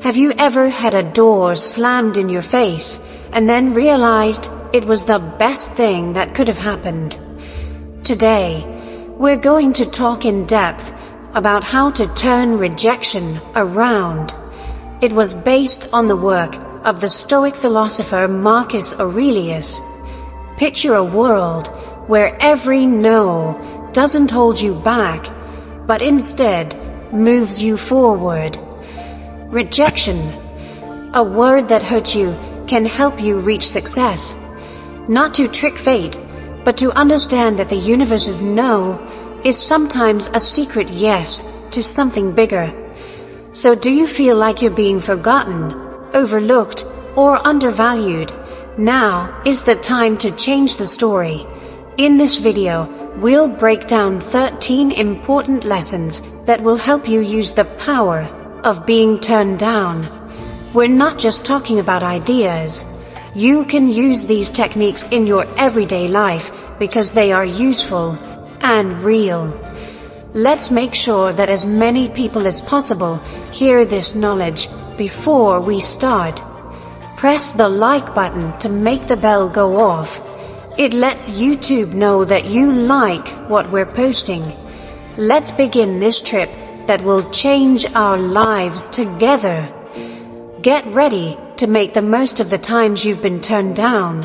Have you ever had a door slammed in your face and then realized it was the best thing that could have happened? Today, we're going to talk in depth about how to turn rejection around. It was based on the work of the Stoic philosopher Marcus Aurelius. Picture a world where every no doesn't hold you back, but instead moves you forward. Rejection, a word that hurts you, can help you reach success. Not to trick fate, but to understand that the universe's no is sometimes a secret yes to something bigger. So do you feel like you're being forgotten, overlooked, or undervalued? Now is the time to change the story. In this video, we'll break down 13 important lessons that will help you use the power of being turned down. We're not just talking about ideas. You can use these techniques in your everyday life because they are useful and real. Let's make sure that as many people as possible hear this knowledge before we start. Press the like button to make the bell go off. It lets YouTube know that you like what we're posting. Let's begin this trip that will change our lives together. Get ready to make the most of the times you've been turned down.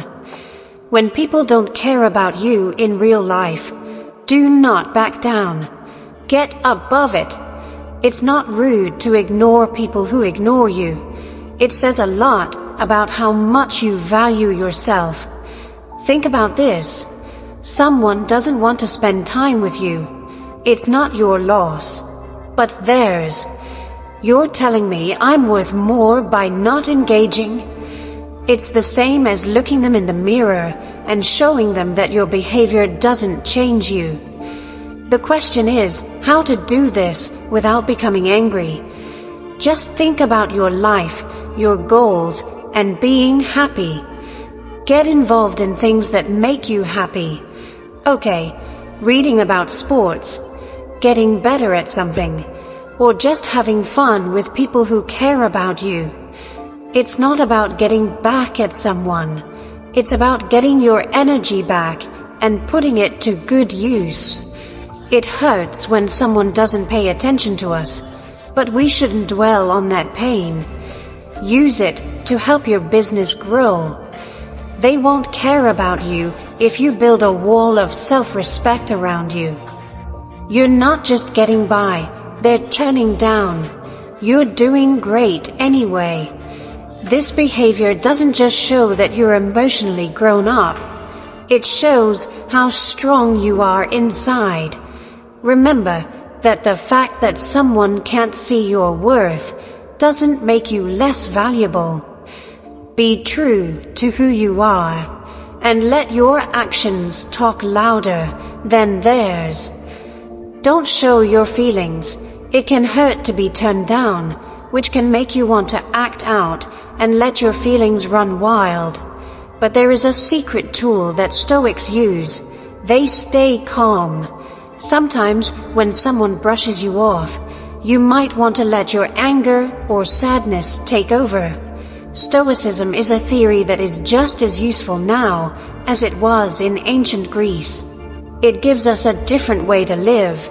When people don't care about you in real life, do not back down. Get above it. It's not rude to ignore people who ignore you. It says a lot about how much you value yourself. Think about this. Someone doesn't want to spend time with you. It's not your loss, but theirs. You're telling me I'm worth more by not engaging? It's the same as looking them in the mirror and showing them that your behavior doesn't change you. The question is how to do this without becoming angry. Just think about your life, your goals, and being happy. Get involved in things that make you happy. Okay, reading about sports, getting better at something, or just having fun with people who care about you. It's not about getting back at someone. It's about getting your energy back and putting it to good use. It hurts when someone doesn't pay attention to us, but we shouldn't dwell on that pain. Use it to help your business grow. They won't care about you if you build a wall of self-respect around you. You're not just getting by, they're turning down. You're doing great anyway. This behavior doesn't just show that you're emotionally grown up. It shows how strong you are inside. Remember that the fact that someone can't see your worth doesn't make you less valuable. Be true to who you are, and let your actions talk louder than theirs. Don't show your feelings. It can hurt to be turned down, which can make you want to act out and let your feelings run wild. But there is a secret tool that Stoics use. They stay calm. Sometimes when someone brushes you off, you might want to let your anger or sadness take over. Stoicism is a theory that is just as useful now as it was in ancient Greece. It gives us a different way to live.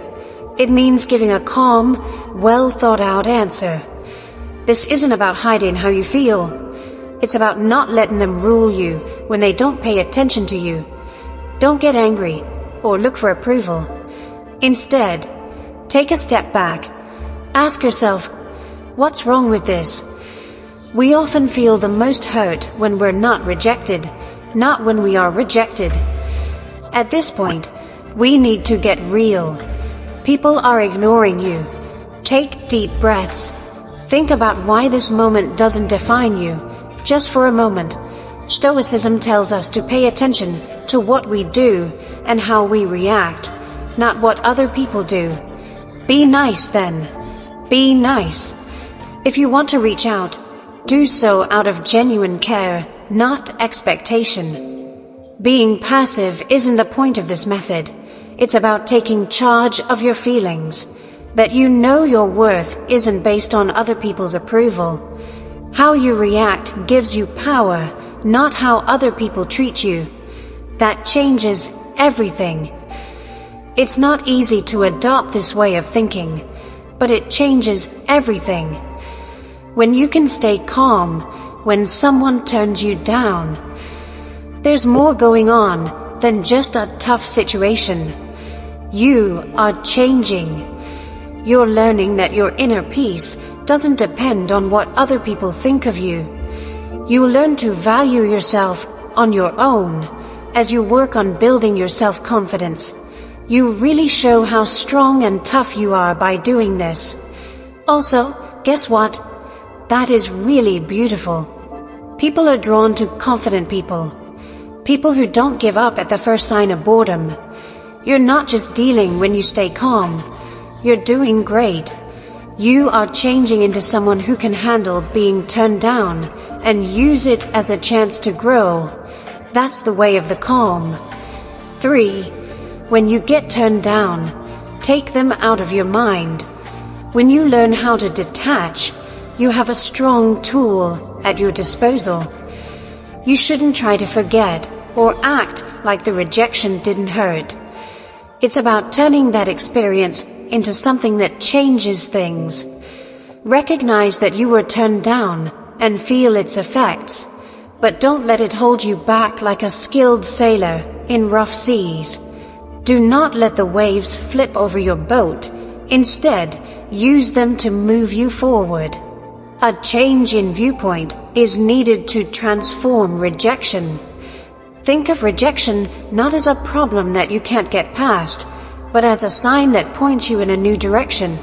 It means giving a calm, well-thought-out answer. This isn't about hiding how you feel. It's about not letting them rule you when they don't pay attention to you. Don't get angry or look for approval. Instead, take a step back. Ask yourself, what's wrong with this? We often feel the most hurt when we're not rejected, not when we are rejected. At this point, we need to get real. People are ignoring you. Take deep breaths. Think about why this moment doesn't define you, just for a moment. Stoicism tells us to pay attention to what we do and how we react, not what other people do. Be nice then. Be nice. If you want to reach out, do so out of genuine care, not expectation. Being passive isn't the point of this method. It's about taking charge of your feelings. that you know your worth isn't based on other people's approval. How you react gives you power, not how other people treat you. That changes everything. It's not easy to adopt this way of thinking, but it changes everything. When you can stay calm when someone turns you down, there's more going on than just a tough situation. You are changing. You're learning that your inner peace doesn't depend on what other people think of you. You learn to value yourself on your own as you work on building your self-confidence. You really show how strong and tough you are by doing this. Also, guess what? That is really beautiful. People are drawn to confident people. People who don't give up at the first sign of boredom. You're not just dealing when you stay calm. You're doing great. You are changing into someone who can handle being turned down and use it as a chance to grow. That's the way of the calm. 3. When you get turned down, take them out of your mind. When you learn how to detach, you have a strong tool at your disposal. You shouldn't try to forget or act like the rejection didn't hurt. It's about turning that experience into something that changes things. Recognize that you were turned down and feel its effects, but don't let it hold you back like a skilled sailor in rough seas. Do not let the waves flip over your boat. Instead, use them to move you forward. A change in viewpoint is needed to transform rejection. Think of rejection not as a problem that you can't get past, but as a sign that points you in a new direction.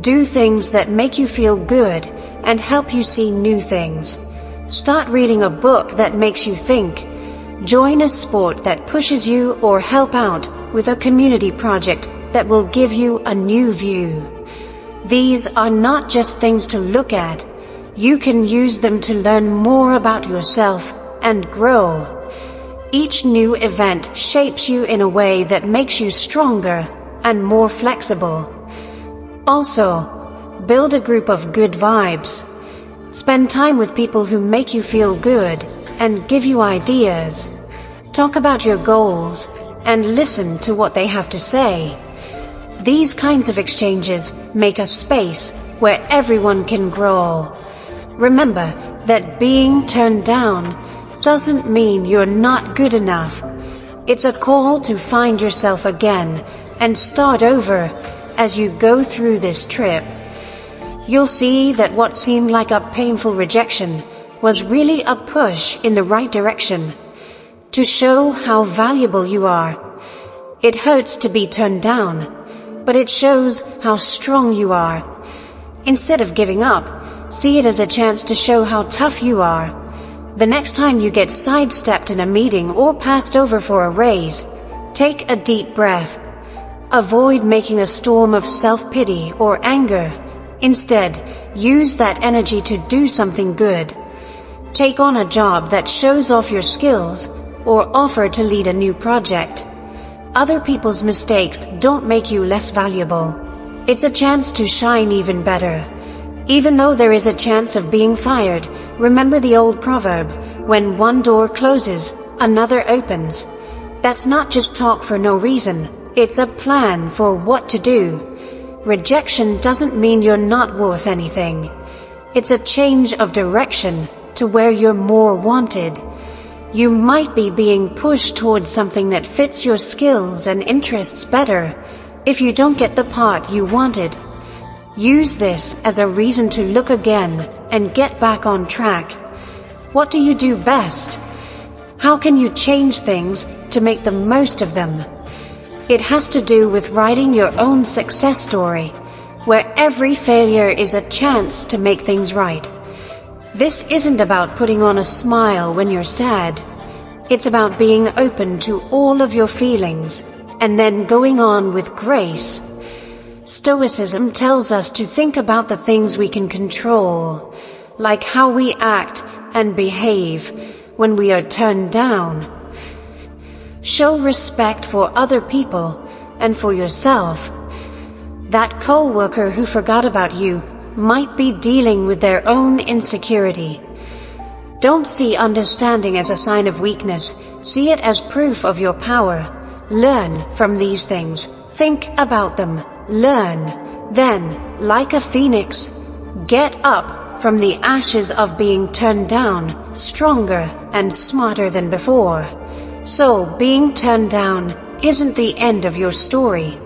Do things that make you feel good and help you see new things. Start reading a book that makes you think. Join a sport that pushes you, or help out with a community project that will give you a new view. These are not just things to look at. You can use them to learn more about yourself and grow. Each new event shapes you in a way that makes you stronger and more flexible. Also, build a group of good vibes. Spend time with people who make you feel good and give you ideas. Talk about your goals and listen to what they have to say. These kinds of exchanges make a space where everyone can grow. Remember that being turned down doesn't mean you're not good enough. It's a call to find yourself again and start over as you go through this trip. You'll see that what seemed like a painful rejection was really a push in the right direction to show how valuable you are. It hurts to be turned down, but it shows how strong you are. Instead of giving up, see it as a chance to show how tough you are. The next time you get sidestepped in a meeting or passed over for a raise, take a deep breath. Avoid making a storm of self-pity or anger. Instead, use that energy to do something good. Take on a job that shows off your skills or offer to lead a new project. Other people's mistakes don't make you less valuable. It's a chance to shine even better. Even though there is a chance of being fired, remember the old proverb, when one door closes, another opens. That's not just talk for no reason. It's a plan for what to do. Rejection doesn't mean you're not worth anything. It's a change of direction to where you're more wanted. You might be being pushed towards something that fits your skills and interests better. If you don't get the part you wanted, use this as a reason to look again and get back on track. What do you do best? How can you change things to make the most of them? It has to do with writing your own success story, where every failure is a chance to make things right. This isn't about putting on a smile when you're sad. It's about being open to all of your feelings and then going on with grace. Stoicism tells us to think about the things we can control, like how we act and behave when we are turned down. Show respect for other people and for yourself. That co-worker who forgot about you might be dealing with their own insecurity. Don't see understanding as a sign of weakness. See it as proof of your power. Learn from these things. Think about them. Learn. Then, like a phoenix, get up from the ashes of being turned down, stronger and smarter than before. So, being turned down isn't the end of your story.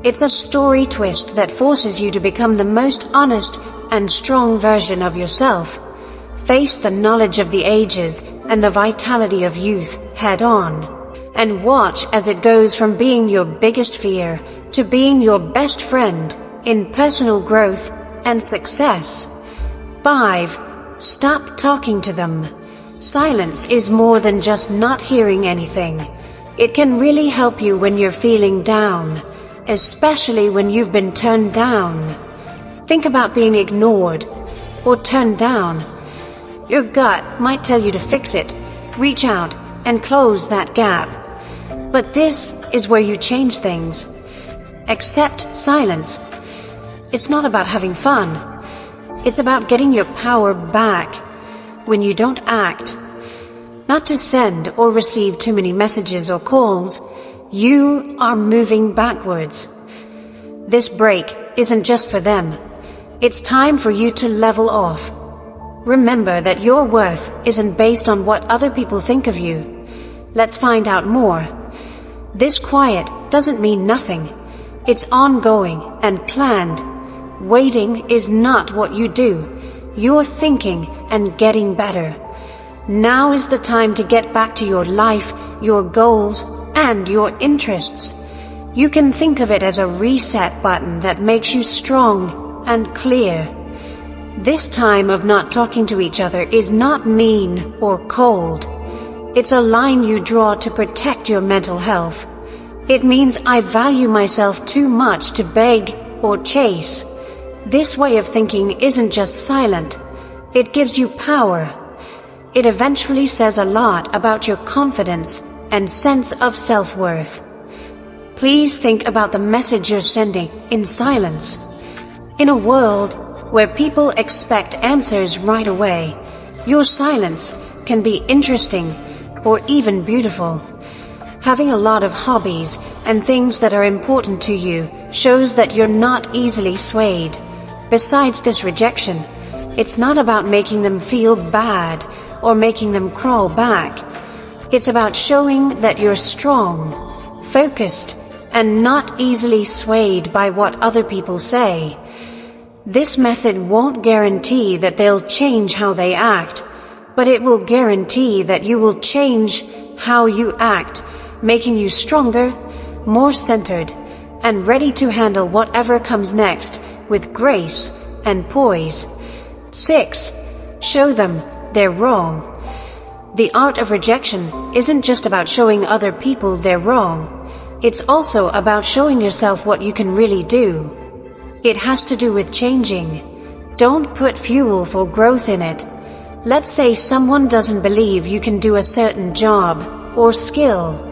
It's a story twist that forces you to become the most honest and strong version of yourself. Face the knowledge of the ages and the vitality of youth head on, and watch as it goes from being your biggest fear to being your best friend in personal growth and success. 5. Stop talking to them. Silence is more than just not hearing anything. It can really help you when you're feeling down, especially when you've been turned down. Think about being ignored or turned down. Your gut might tell you to fix it, reach out, and close that gap. But this is where you change things. Accept silence. It's not about having fun. It's about getting your power back when you don't act. Not to send or receive too many messages or calls. You are moving backwards. This break isn't just for them. It's time for you to level off. Remember that your worth isn't based on what other people think of you. Let's find out more. This quiet doesn't mean nothing. It's ongoing and planned. Waiting is not what you do. You're thinking and getting better. Now is the time to get back to your life, your goals, and your interests. You can think of it as a reset button that makes you strong and clear. This time of not talking to each other is not mean or cold. It's a line you draw to protect your mental health. It means I value myself too much to beg or chase. This way of thinking isn't just silent. It gives you power. It eventually says a lot about your confidence and sense of self-worth. Please think about the message you're sending in silence. In a world where people expect answers right away, your silence can be interesting or even beautiful. Having a lot of hobbies and things that are important to you shows that you're not easily swayed. Besides this rejection, it's not about making them feel bad or making them crawl back. It's about showing that you're strong, focused, and not easily swayed by what other people say. This method won't guarantee that they'll change how they act, but it will guarantee that you will change how you act, making you stronger, more centered, and ready to handle whatever comes next with grace and poise. 6. Show them they're wrong. The art of rejection isn't just about showing other people they're wrong. It's also about showing yourself what you can really do. It has to do with changing. Don't put fuel for growth in it. Let's say someone doesn't believe you can do a certain job or skill.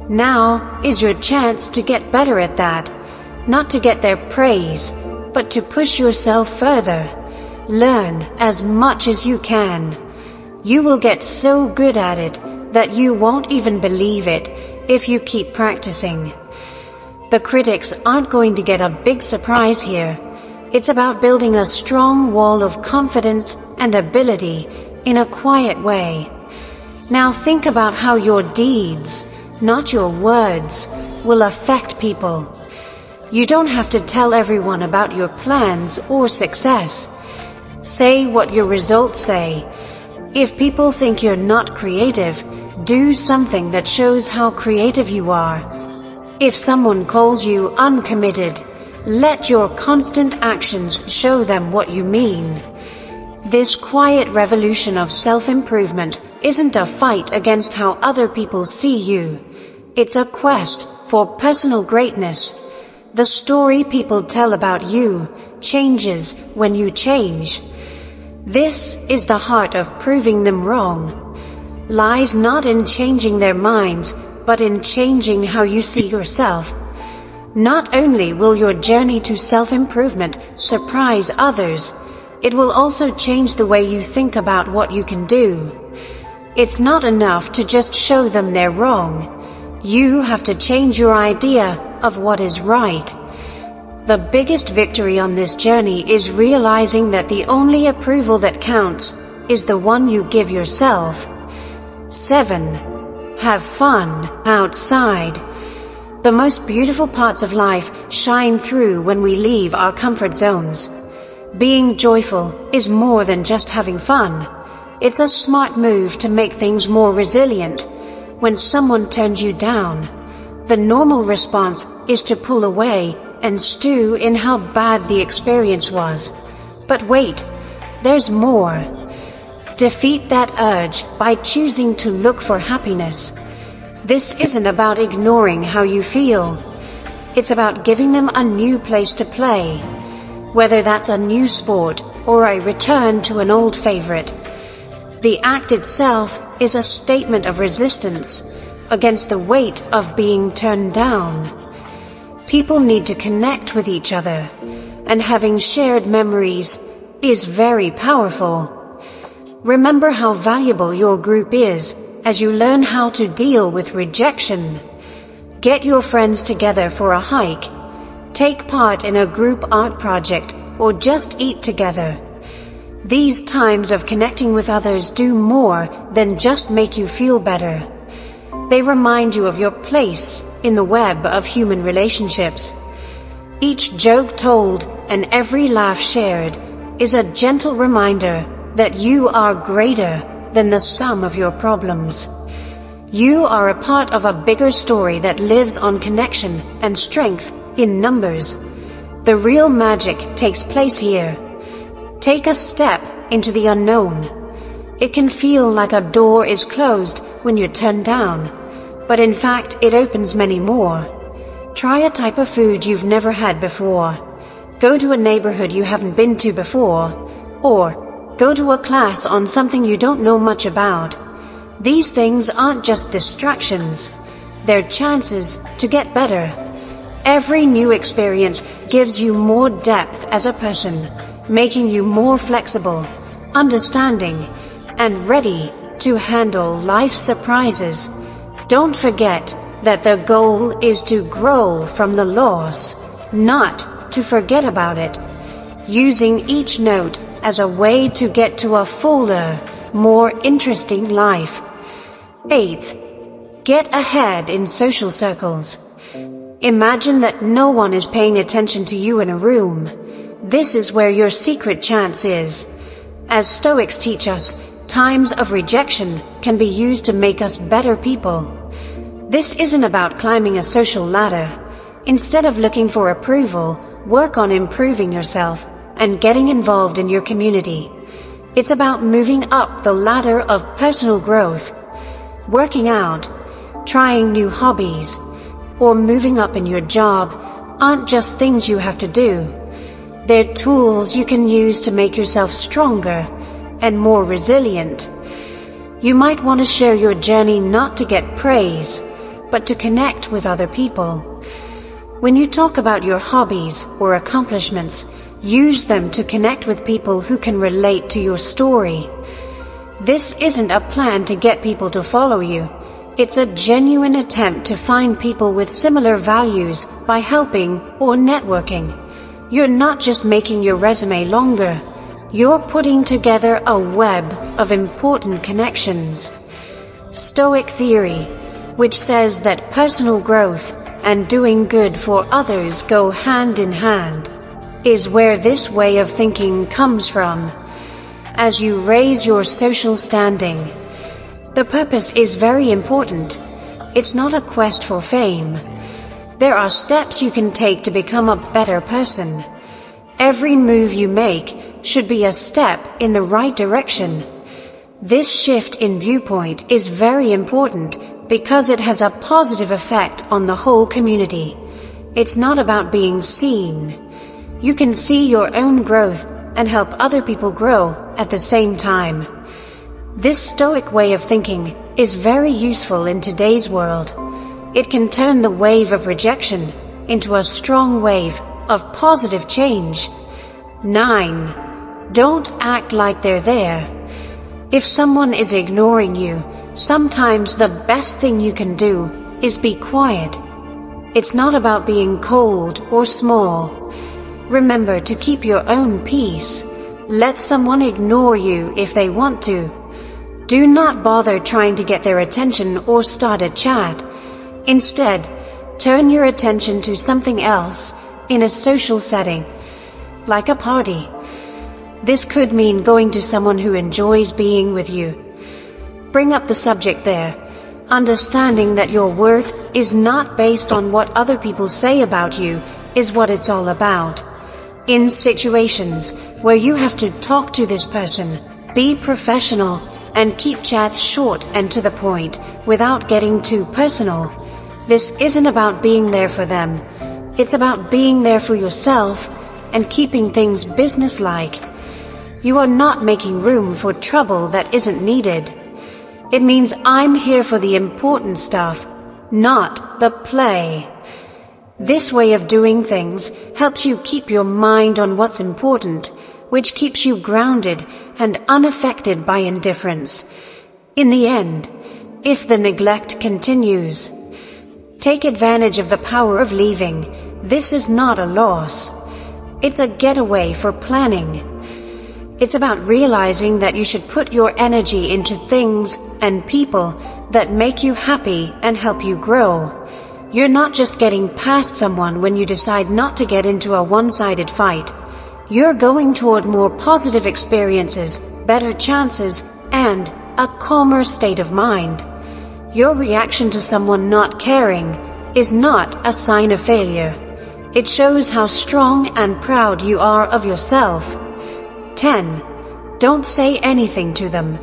Now is your chance to get better at that. Not to get their praise, but to push yourself further. Learn as much as you can. You will get so good at it that you won't even believe it if you keep practicing. The critics aren't going to get a big surprise here. It's about building a strong wall of confidence and ability in a quiet way. Now think about how your deeds, not your words, will affect people. You don't have to tell everyone about your plans or success. Say what your results say. If people think you're not creative, do something that shows how creative you are. If someone calls you uncommitted, let your constant actions show them what you mean. This quiet revolution of self-improvement isn't a fight against how other people see you. It's a quest for personal greatness. The story people tell about you changes when you change. This is the heart of proving them wrong. Lies not in changing their minds, but in changing how you see yourself. Not only will your journey to self-improvement surprise others, it will also change the way you think about what you can do. It's not enough to just show them they're wrong. You have to change your idea of what is right. The biggest victory on this journey is realizing that the only approval that counts is the one you give yourself. 7. Have fun outside. The most beautiful parts of life shine through when we leave our comfort zones. Being joyful is more than just having fun. It's a smart move to make things more resilient. When someone turns you down, the normal response is to pull away and stew in how bad the experience was. But wait, there's more. Defeat that urge by choosing to look for happiness. This isn't about ignoring how you feel. It's about giving them a new place to play, whether that's a new sport or a return to an old favorite. The act itself is a statement of resistance against the weight of being turned down. People need to connect with each other, and having shared memories is very powerful. Remember how valuable your group is as you learn how to deal with rejection. Get your friends together for a hike, take part in a group art project, or just eat together. These times of connecting with others do more than just make you feel better. They remind you of your place in the web of human relationships. Each joke told and every laugh shared is a gentle reminder that you are greater than the sum of your problems. You are a part of a bigger story that lives on connection and strength in numbers. The real magic takes place here. Take a step into the unknown. It can feel like a door is closed when you're turned down, but in fact it opens many more. Try a type of food you've never had before. Go to a neighborhood you haven't been to before, or go to a class on something you don't know much about. These things aren't just distractions. They're chances to get better. Every new experience gives you more depth as a person, making you more flexible, understanding, and ready to handle life's surprises. Don't forget that the goal is to grow from the loss, not to forget about it. Using each note as a way to get to a fuller, more interesting life. 8. Get ahead in social circles. Imagine that no one is paying attention to you in a room. This is where your secret chance is. As Stoics teach us, times of rejection can be used to make us better people. This isn't about climbing a social ladder. Instead of looking for approval, work on improving yourself and getting involved in your community. It's about moving up the ladder of personal growth. Working out, trying new hobbies, or moving up in your job aren't just things you have to do. They're tools you can use to make yourself stronger and more resilient. You might want to share your journey not to get praise, but to connect with other people. When you talk about your hobbies or accomplishments, use them to connect with people who can relate to your story. This isn't a plan to get people to follow you. It's a genuine attempt to find people with similar values by helping or networking. You're not just making your resume longer. You're putting together a web of important connections. Stoic theory, which says that personal growth and doing good for others go hand in hand, is where this way of thinking comes from. As you raise your social standing, the purpose is very important. It's not a quest for fame. There are steps you can take to become a better person. Every move you make should be a step in the right direction. This shift in viewpoint is very important because it has a positive effect on the whole community. It's not about being seen. You can see your own growth and help other people grow at the same time. This Stoic way of thinking is very useful in today's world. It can turn the wave of rejection into a strong wave of positive change. 9. Don't act like they're there. If someone is ignoring you, sometimes the best thing you can do is be quiet. It's not about being cold or small. Remember to keep your own peace. Let someone ignore you if they want to. Do not bother trying to get their attention or start a chat. Instead, turn your attention to something else in a social setting, like a party. This could mean going to someone who enjoys being with you. Bring up the subject there, understanding that your worth is not based on what other people say about you is what it's all about. In situations where you have to talk to this person, be professional and keep chats short and to the point without getting too personal. This isn't about being there for them. It's about being there for yourself and keeping things businesslike. You are not making room for trouble that isn't needed. It means I'm here for the important stuff, not the play. This way of doing things helps you keep your mind on what's important, which keeps you grounded and unaffected by indifference. In the end, if the neglect continues, take advantage of the power of leaving. This is not a loss. It's a getaway for planning. It's about realizing that you should put your energy into things and people that make you happy and help you grow. You're not just getting past someone when you decide not to get into a one-sided fight. You're going toward more positive experiences, better chances, and a calmer state of mind. Your reaction to someone not caring is not a sign of failure. It shows how strong and proud you are of yourself. 10. Don't say anything to them.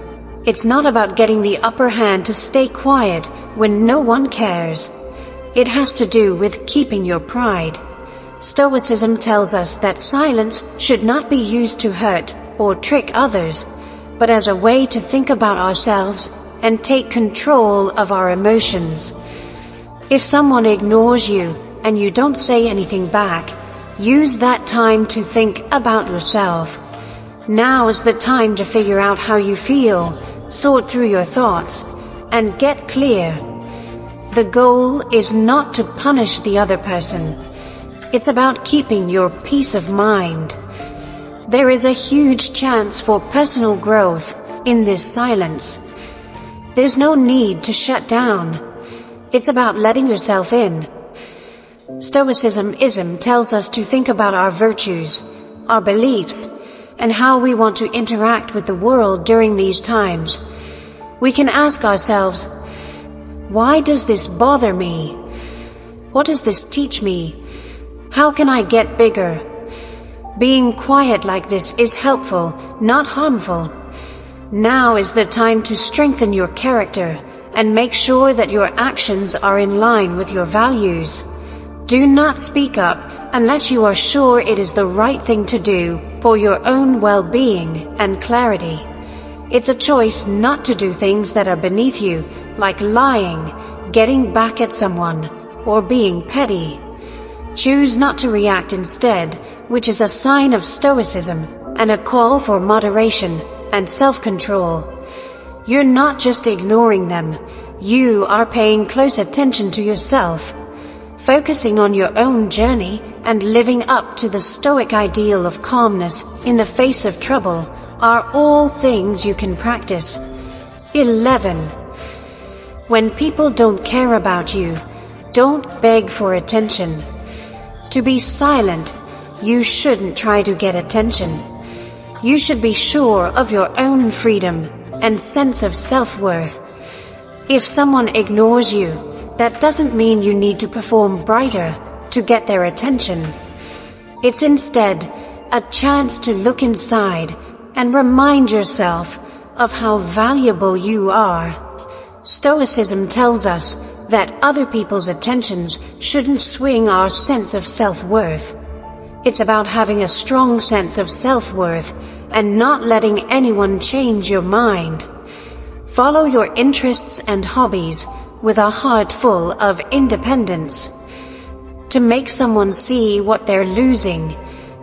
It's not about getting the upper hand to stay quiet when no one cares. It has to do with keeping your pride. Stoicism tells us that silence should not be used to hurt or trick others, but as a way to think about ourselves and take control of our emotions. If someone ignores you and you don't say anything back, use that time to think about yourself. Now is the time to figure out how you feel, sort through your thoughts, and get clear. The goal is not to punish the other person. It's about keeping your peace of mind. There is a huge chance for personal growth in this silence. There's no need to shut down. It's about letting yourself in. Stoicism tells us to think about our virtues, our beliefs, and how we want to interact with the world during these times. We can ask ourselves, why does this bother me? What does this teach me? How can I get bigger? Being quiet like this is helpful, not harmful. Now is the time to strengthen your character and make sure that your actions are in line with your values. Do not speak up unless you are sure it is the right thing to do for your own well-being and clarity. It's a choice not to do things that are beneath you, like lying, getting back at someone, or being petty. Choose not to react instead, which is a sign of stoicism and a call for moderation and self-control. You're not just ignoring them, you are paying close attention to yourself. Focusing on your own journey and living up to the Stoic ideal of calmness in the face of trouble are all things you can practice. 11. When people don't care about you, don't beg for attention. To be silent, you shouldn't try to get attention. You should be sure of your own freedom and sense of self-worth. If someone ignores you, that doesn't mean you need to perform brighter to get their attention. It's instead a chance to look inside and remind yourself of how valuable you are. Stoicism tells us that other people's attentions shouldn't swing our sense of self-worth. It's about having a strong sense of self-worth and not letting anyone change your mind. Follow your interests and hobbies with a heart full of independence. to make someone see what they're losing.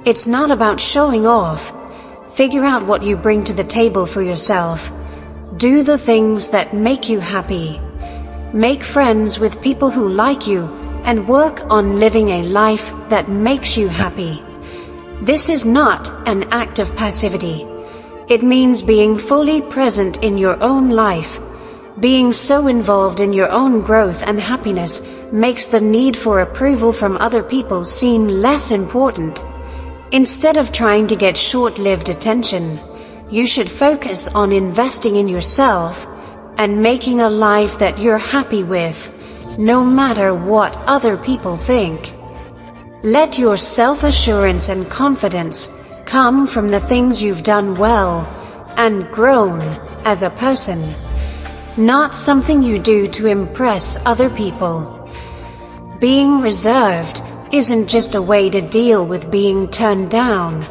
It's not about showing off. Figure out what you bring to the table for yourself. Do the things that make you happy. Make friends with people who like you and work on living a life that makes you happy. This is not an act of passivity. It means being fully present in your own life. Being so involved in your own growth and happiness makes the need for approval from other people seem less important. Instead of trying to get short-lived attention, you should focus on investing in yourself and making a life that you're happy with, no matter what other people think. Let your self-assurance and confidence come from the things you've done well and grown as a person, not something you do to impress other people. Being reserved isn't just a way to deal with being turned down.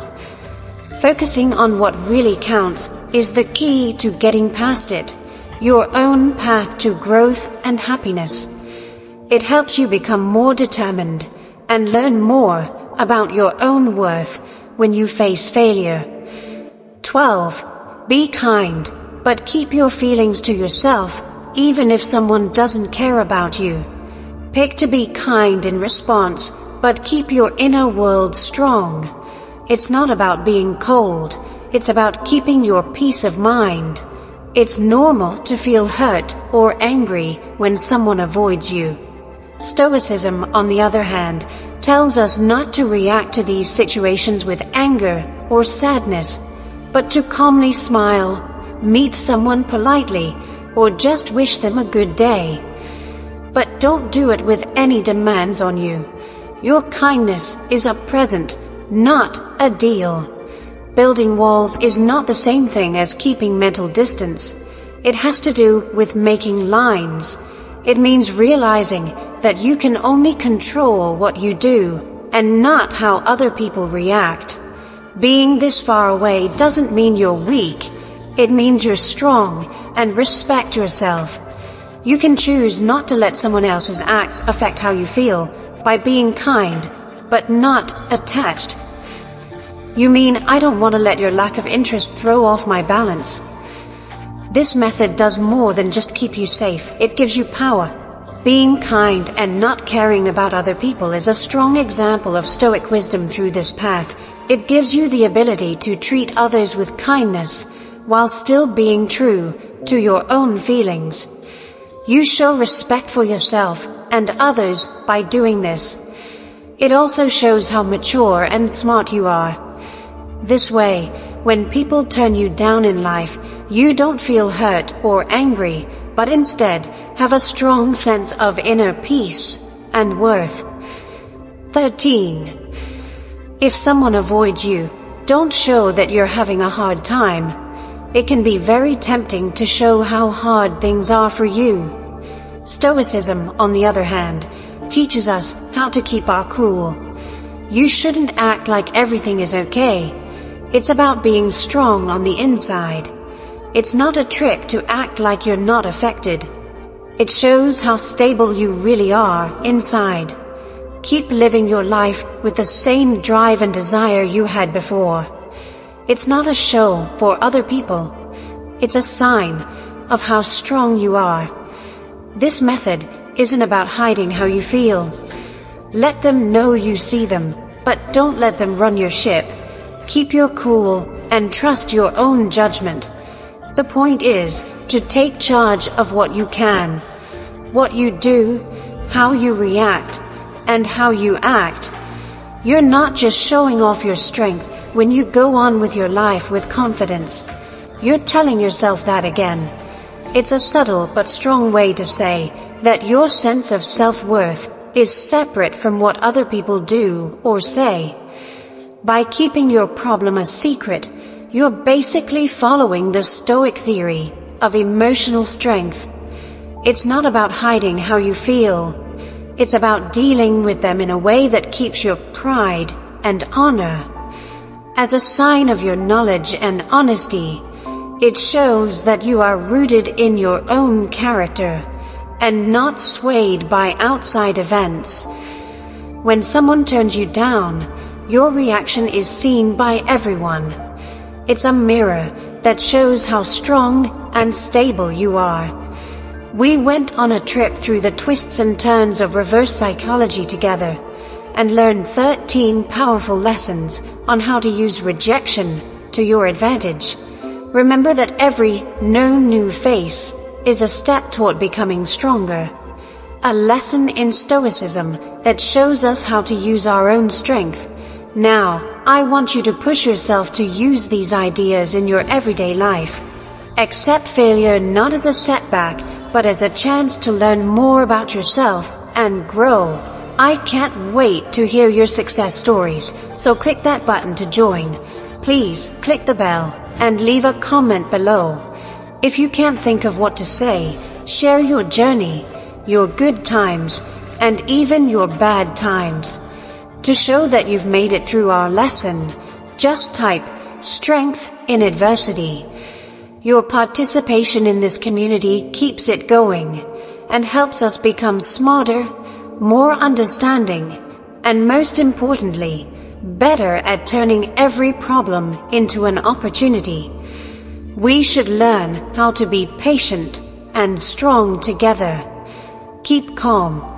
Focusing on what really counts is the key to getting past it, your own path to growth and happiness. It helps you become more determined and learn more about your own worth when you face failure. 12. Be kind, but keep your feelings to yourself, even if someone doesn't care about you. Pick to be kind in response, but keep your inner world strong. It's not about being cold, it's about keeping your peace of mind. It's normal to feel hurt or angry when someone avoids you. Stoicism, on the other hand, tells us not to react to these situations with anger or sadness, but to calmly smile, meet someone politely, or just wish them a good day. But don't do it with any demands on you. Your kindness is a present, not a deal. Building walls is not the same thing as keeping mental distance. It has to do with making lines. It means realizing that you can only control what you do and not how other people react. Being this far away doesn't mean you're weak. It means you're strong and respect yourself. You can choose not to let someone else's acts affect how you feel by being kind, but not attached. You mean, I don't want to let your lack of interest throw off my balance. This method does more than just keep you safe. It gives you power. Being kind and not caring about other people is a strong example of Stoic wisdom through this path. It gives you the ability to treat others with kindness while still being true to your own feelings. You show respect for yourself and others by doing this. It also shows how mature and smart you are. This way, when people turn you down in life, you don't feel hurt or angry, but instead have a strong sense of inner peace and worth. 13. If someone avoids you, don't show that you're having a hard time. It can be very tempting to show how hard things are for you. Stoicism, on the other hand, teaches us how to keep our cool. You shouldn't act like everything is okay. It's about being strong on the inside. It's not a trick to act like you're not affected. It shows how stable you really are inside. Keep living your life with the same drive and desire you had before. It's not a show for other people. It's a sign of how strong you are. This method isn't about hiding how you feel. Let them know you see them, but don't let them run your ship. Keep your cool and trust your own judgment. The point is to take charge of what you can, what you do, how you react, and how you act. You're not just showing off your strength when you go on with your life with confidence. You're telling yourself that again. It's a subtle but strong way to say that your sense of self-worth is separate from what other people do or say. By keeping your problem a secret, you're basically following the Stoic theory of emotional strength. It's not about hiding how you feel. It's about dealing with them in a way that keeps your pride and honor. As a sign of your knowledge and honesty, it shows that you are rooted in your own character and not swayed by outside events. When someone turns you down, your reaction is seen by everyone. It's a mirror that shows how strong and stable you are. We went on a trip through the twists and turns of reverse psychology together and learned 13 powerful lessons on how to use rejection to your advantage. Remember that every no new face is a step toward becoming stronger. A lesson in Stoicism that shows us how to use our own strength. Now, I want you to push yourself to use these ideas in your everyday life. Accept failure not as a setback, but as a chance to learn more about yourself and grow. I can't wait to hear your success stories, so click that button to join. Please click the bell and leave a comment below. If you can't think of what to say, share your journey, your good times, and even your bad times. To show that you've made it through our lesson, just type strength in adversity. Your participation in this community keeps it going and helps us become smarter, more understanding, and most importantly, better at turning every problem into an opportunity. We should learn how to be patient and strong together. Keep calm